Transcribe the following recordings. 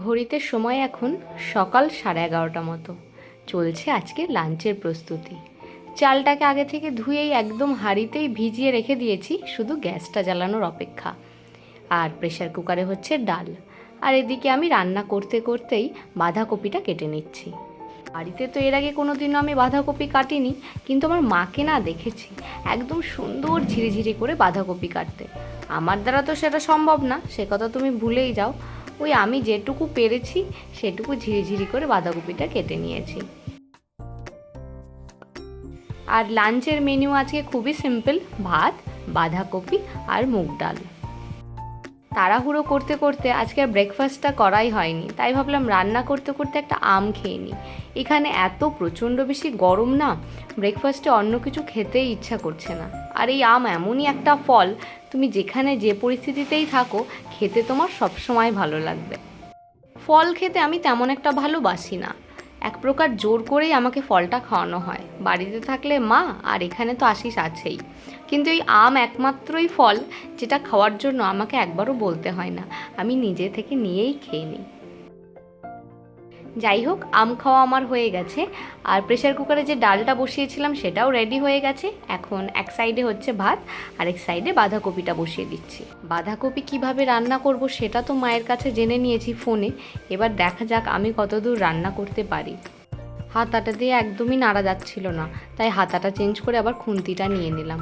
ঘড়িতে সময় এখন সকাল 11:30 মতো। চলছে আজকে লাঞ্চের প্রস্তুতি। চালটাকে আগে থেকে ধুয়েই একদম হাঁড়িতেই ভিজিয়ে রেখে দিয়েছি, শুধু গ্যাসটা জ্বালানোর অপেক্ষা। আর প্রেসার কুকারে হচ্ছে ডাল। আর এদিকে আমি রান্না করতে করতেই বাঁধাকপিটা কেটে নিচ্ছি। বাড়িতে তো এর আগে কোনো দিনও আমি বাঁধাকপি কাটিনি, কিন্তু আমার মাকে না দেখেছি একদম সুন্দর ঝিরিঝিরি করে বাঁধাকপি কাটতে। আমার দ্বারা তো সেটা সম্ভব না, সে কথা তুমি ভুলেই যাও। ওই আমি যেটুকু পেরেছি সেটুকু ঝিরিঝিরি করে বাঁধাকপিটা কেটে নিয়েছি। আর লাঞ্চের মেনু আজকে খুবই সিম্পল, ভাত, বাঁধাকপি আর মুগ ডাল। তাড়াহুড়ো করতে করতে আজকে আর ব্রেকফাস্টটা করাই হয়নি, তাই ভাবলাম রান্না করতে করতে একটা আম খেয়ে নিই। এখানে এত প্রচণ্ড বেশি গরম না, ব্রেকফাস্টে অন্য কিছু খেতেই ইচ্ছা করছে না। আর এই আম এমনই একটা ফল, তুমি যেখানে যে পরিস্থিতিতেই থাকো খেতে তোমার সবসময় ভালো লাগবে। ফল খেতে আমি তেমন একটা ভালোবাসি না, এক প্রকার জোর করেই আমাকে ফলটা খাওয়ানো হয়। বাড়িতে থাকলে মা, আর এখানে তো আশিস আছেই। কিন্তু এই আম একমাত্রই ফল যেটা খাওয়ার জন্য আমাকে একবারও বলতে হয় না, আমি নিজে থেকে নিয়েই খেয়ে নিই। যাই হোক, আম খাওয়া আমার হয়ে গেছে। আর প্রেসার কুকারে যে ডালটা বসিয়েছিলাম সেটাও রেডি হয়ে গেছে। এখন এক সাইডে হচ্ছে ভাত, আর এক সাইডে বাঁধাকপিটা বসিয়ে দিচ্ছি। বাঁধাকপি কিভাবে রান্না করব সেটা তো মায়ের কাছে জেনে নিয়েছি ফোনে। এবার দেখা যাক আমি কতদূর রান্না করতে পারি। হাতাটা দিয়ে একদমই নাড়া যাচ্ছিল না, তাই হাতাটা চেঞ্জ করে আবার খুন্তিটা নিয়ে নিলাম।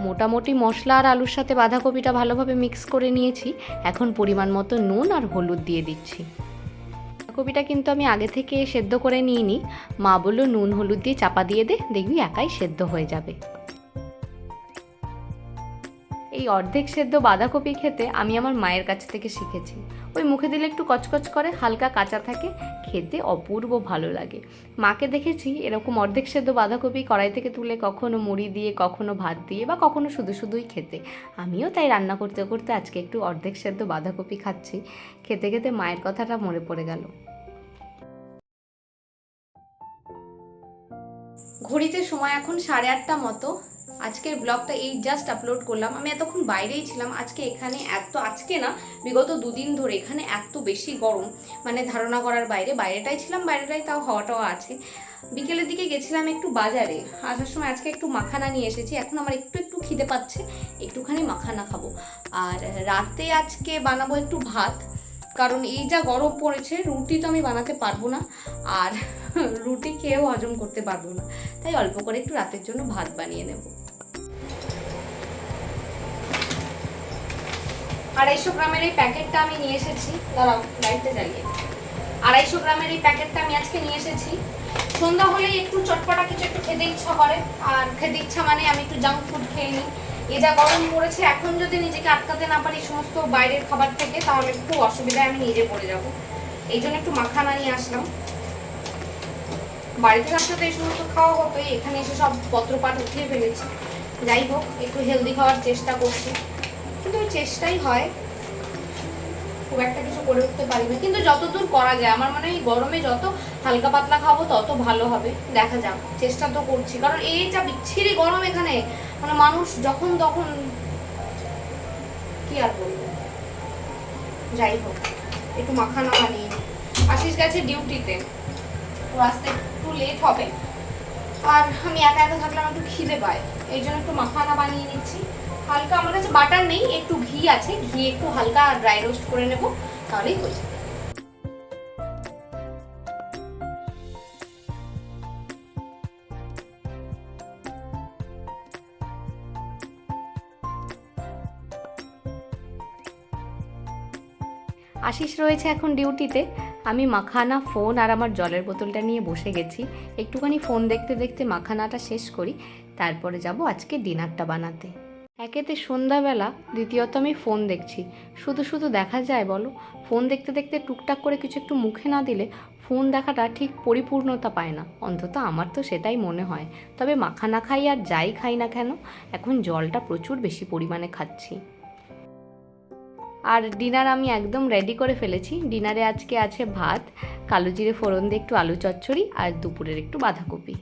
মোটামুটি মশলা আর আলুর সাথে বাঁধাকপিটা ভালোভাবে মিক্স করে নিয়েছি। এখন পরিমাণ মতো নুন আর হলুদ দিয়ে দিচ্ছি। বাঁধাকপিটা কিন্তু আমি আগে থেকে সেদ্ধ করে নিইনি। মা বললো নুন হলুদ দিয়ে চাপা দিয়ে দে, দেখবি একাই সেদ্ধ হয়ে যাবে। এই অর্ধেক সেদ্ধ বাঁধাকপি খেতে আমি আমার মায়ের কাছ থেকে শিখেছি। ওই মুখে দিলে একটু কচকচ করে, হালকা কাঁচা থাকে, খেতে অপূর্ব ভালো লাগে। মাকে দেখেছি এরকম অর্ধেক সেদ্ধ বাঁধাকপি কড়াই থেকে তুলে কখনো মুড়ি দিয়ে, কখনো ভাত দিয়ে, বা কখনো শুধু শুধুই খেতে। আমিও তাই রান্না করতে করতে আজকে একটু অর্ধেক সেদ্ধ বাঁধাকপি খাচ্ছি। খেতে খেতে মায়ের কথাটা মনে পড়ে গেল। ঘড়িতে সময় এখন 8:30 মতো। আজকের ব্লগটা এই জাস্ট আপলোড করলাম। আমি এতক্ষণ বাইরেই ছিলাম। আজকে এখানে আজকে না, বিগত দুদিন ধরে এখানে এত বেশি গরম, মানে ধারণা করার বাইরে। বাইরেটাই ছিলাম, বাইরেটাই তাও হাওয়া আছে। বিকেলের দিকে গেছিলাম একটু বাজারে, আসার সময় আজকে একটু মাখানা নিয়ে এসেছি। এখন আমার একটু একটু খিদে পাচ্ছে, একটুখানি মাখানা খাবো। আর রাতে আজকে বানাবো একটু ভাত, কারণ এই যা গরম পড়েছে, রুটি তো আমি বানাতে পারবো না, আর রুটি খেয়েও হজম করতে পারবো না। তাই অল্প করে একটু রাতের জন্য ভাত বানিয়ে নেব। 250 গ্রামের এই প্যাকেটটা আমি নিয়ে এসেছি। দাঁড়াও, লাইটটা জ্বালিয়ে। 250 গ্রামের এই প্যাকেটটা আমি আজকে নিয়ে এসেছি। সন্ধ্যা হলেই একটু চটপটা কিছু একটু খেতে ইচ্ছা করে, আর খেতে ইচ্ছা মানে আমি একটু জাঙ্ক ফুড খেয়ে নিই। এ যা গরম পড়েছে, এখন যদি নিজেকে আটকাতে না পারি সমস্ত বাইরের খাবার থেকে, তাহলে খুব অসুবিধায় আমি নিজে পড়ে যাব। এই জন্য একটু মাখানা নিয়ে আসলাম। বাড়িতে থাকতে তো এই সমস্ত খাওয়া হতোই, এখানে এসে সব পত্রপাঠ উঠিয়ে ফেলেছি। যাই হোক, একটু হেলদি খাওয়ার চেষ্টা করছি, কিন্তু ওই চেষ্টাই হয়, খুব একটা কিছু করে উঠতে পারি না। কিন্তু যতদূর করা যায়, আমার মনে হয় এই গরমে যত হালকা পাতলা খাবো তত ভালো হবে। দেখা যাক, চেষ্টা তো করছি, কারণ এই যা বিচ্ছিরি গরম এখানে, মানে মানুষ যখন তখন কি আর বলবো। যাই হোক, একটু মাখানা বানিয়ে। আশিস গেছে ডিউটিতে, তো আসতে একটু লেট হবে, আর আমি একা একা থাকলে আমার একটু খিদে পায়, এই জন্য একটু মাখানা বানিয়ে নিচ্ছি। হালকা, আমার কাছে বাটার নেই, একটু ঘি আছে, ঘি একটু হালকা ড্রাই রোস্ট করে নেব, তাহলেই হয়ে যাবে। আশিস রয়েছে এখন ডিউটিতে। আমি মাখানা, ফোন আর আমার জলের বোতলটা নিয়ে বসে গেছি। একটুখানি ফোন দেখতে দেখতে মাখানাটা শেষ করি, তারপরে যাব আজকে ডিনারটা বানাতে। একেতে সন্ধ্যাবেলা, দ্বিতীয়ত আমি ফোন দেখছি। শুধু শুধু দেখা যায় বলো? ফোন দেখতে দেখতে টুকটাক করে কিছু একটু মুখে না দিলে ফোন দেখাটা ঠিক পরিপূর্ণতা পায় না, অন্তত আমার তো সেটাই মনে হয়। তবে মাখানা খাই আর যাই খাই না কেন, এখন জলটা প্রচুর বেশি পরিমাণে খাচ্ছি। আর ডিনার আমি একদম রেডি করে ফেলেছি। ডিনারে আজকে আছে ভাত, কালো জিরে ফোড়ন দিয়ে একটু আলু চচ্চড়ি, আর দুপুরের একটু বাঁধাকপি।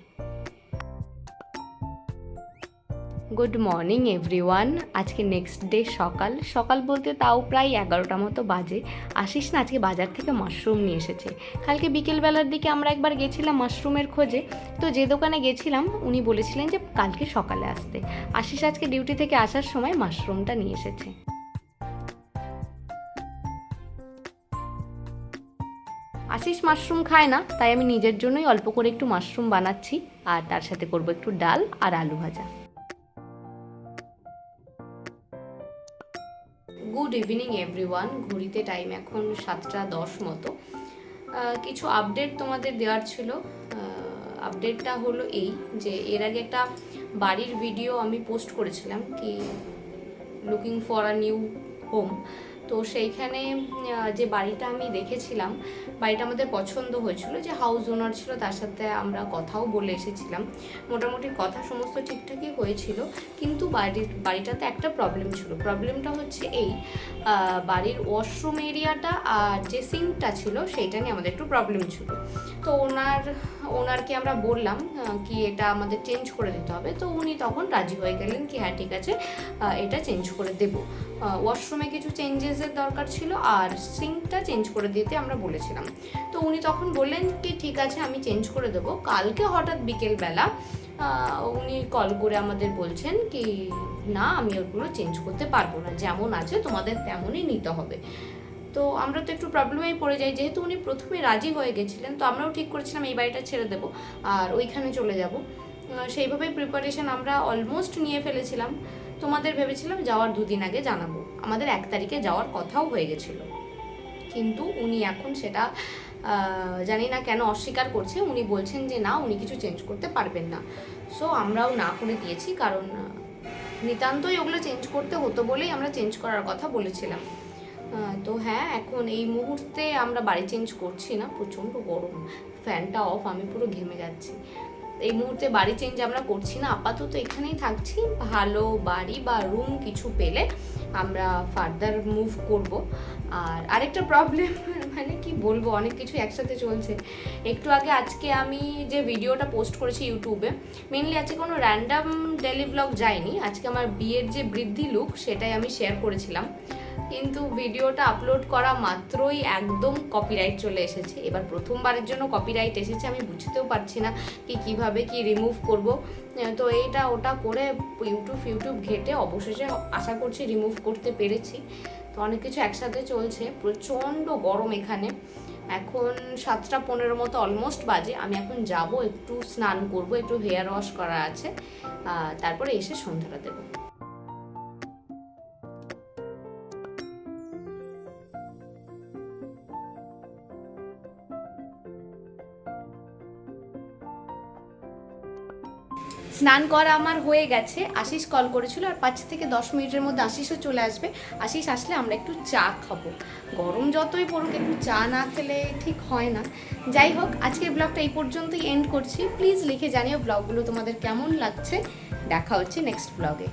Good morning everyone. আজকে নেক্সট ডে সকাল সকাল বলতে তাও প্রায় 11টা মতো বাজে। আশিস না আজকে বাজার থেকে মাশরুম নিয়ে এসেছে। কালকে বিকেলবেলার দিকে আমরা একবার গেছিলাম মাশরুমের খোঁজে, তো যে দোকানে গেছিলাম উনি বলেছিলেন যে কালকে সকালে আসতে। আশিস আজকে ডিউটি থেকে আসার সময় মাশরুমটা নিয়ে এসেছে। আশিস মাশরুম খায় না, তাই আমি নিজের জন্যই অল্প করে একটু মাশরুম বানাচ্ছি, আর তার সাথে করব একটু ডাল আর আলু ভাজা। Good evening everyone. ঘড়িতে টাইম এখন 7:10 মতো। কিছু আপডেট তোমাদের দেওয়ার ছিল। আপডেটটা হলো এই যে এর আগে একটা বাড়ির ভিডিও আমি পোস্ট করেছিলাম কি looking for a new home. তো সেইখানে যে বাড়িটা আমি দেখেছিলাম, বাড়িটা আমাদের পছন্দ হয়েছিল। যে হাউস ওনার ছিল তার সাথে আমরা কথাও বলে এসেছিলাম, মোটামুটি কথা সমস্ত ঠিকঠাকই হয়েছিল। কিন্তু বাড়িটাতে একটা প্রবলেম ছিল। প্রবলেমটা হচ্ছে এই, বাড়ির ওয়াশরুম এরিয়াটা আর যে সিঙ্কটা ছিল সেইটা নিয়ে আমাদের একটু প্রবলেম ছিল। তো ওনারকে আমরা বললাম কি এটা আমাদের চেঞ্জ করে দিতে হবে। তো উনি তখন রাজি হয়ে গেলেন কি হ্যাঁ ঠিক আছে, এটা চেঞ্জ করে দেবো। ওয়াশরুমে কিছু চেঞ্জেসের দরকার ছিল আর সিঙ্কটা চেঞ্জ করে দিতে আমরা বলেছিলাম। তো উনি তখন বললেন কি ঠিক আছে আমি চেঞ্জ করে দেবো। কালকে হঠাৎ বিকেলবেলা উনি কল করে আমাদের বলছেন কি না আমি ওগুলো চেঞ্জ করতে পারবো না, যেমন আছে তোমাদের তেমনই নিতে হবে। তো আমরা তো একটু প্রবলেমেই পড়ে যাই, যেহেতু উনি প্রথমে রাজি হয়ে গেছিলেন। তো আমরাও ঠিক করেছিলাম এই বাড়িটা ছেড়ে দেবো আর ওইখানে চলে যাব। সেইভাবেই প্রিপারেশন আমরা অলমোস্ট নিয়ে ফেলেছিলাম। তোমাদের ভেবেছিলাম যাওয়ার 2 দিন আগে জানাবো, আমাদের 1 তারিখে যাওয়ার কথাও হয়ে গেছিলো। কিন্তু উনি এখন সেটা জানি না কেন অস্বীকার করছে। উনি বলছেন যে না উনি কিছু চেঞ্জ করতে পারবেন না। সো আমরাও না করে দিয়েছি, কারণ নিতান্তই ওগুলো চেঞ্জ করতে হতো বলেই আমরা চেঞ্জ করার কথা বলেছিলাম। তো হ্যাঁ, এখন এই মুহূর্তে আমরা বাড়ি চেঞ্জ করছি না, প্রচণ্ড গরম, ফ্যানটা অফ, আমি পুরো ঘেমে যাচ্ছি। এই মুহূর্তে বাড়ি চেঞ্জ আমরা করছি না, আপাতত এখানেই থাকছি। ভালো বাড়ি বা রুম কিছু পেলে আমরা ফার্দার মুভ করব। আর আরেকটা প্রবলেম মানে কি বলবো, অনেক কিছু একসাথে চলছে। একটু আগে আজকে আমি যে ভিডিওটা পোস্ট করেছি ইউটিউবে, মেনলি আজকে কোনো র্যান্ডাম ডেলি ব্লগ যায়নি। আজকে আমার বিয়ের যে বৃদ্ধি লুক সেটাই আমি শেয়ার করেছিলাম, কিন্তু ভিডিওটা আপলোড করা মাত্রই একদম কপিরাইট চলে এসেছে। এবার প্রথমবারের জন্য কপিরাইট এসেছে, আমি বুঝতেও পারছি না কি কিভাবে কি রিমুভ করব। তো এইটা ওটা করে ইউটিউব ঘেটে অবশেষে আশা করছি রিমুভ করতে পেরেছি। তো অনেক কিছু একসাথে চলছে, প্রচণ্ড গরম এখানে। এখন 7:15 মতো অলমোস্ট বাজে। আমি এখন যাব, একটু স্নান করব, একটু হেয়ার ওয়াশ করা আছে, তারপরে এসে সন্ধ্যাটা দেবো। স্নান করা আমার হয়ে গেছে। আশিস কল করেছিল, আর 5 থেকে 10 মিনিটের মধ্যে আশিসও চলে আসবে। আশিস আসলে আমরা একটু চা খাবো। গরম যতই পড়ুক একটু চা না খেলে ঠিক হয় না। যাই হোক, আজকের ব্লগটা এই পর্যন্তই এন্ড করছি। প্লিজ লিখে জানিও ব্লগগুলো তোমাদের কেমন লাগছে। দেখা হচ্ছে নেক্সট ব্লগে।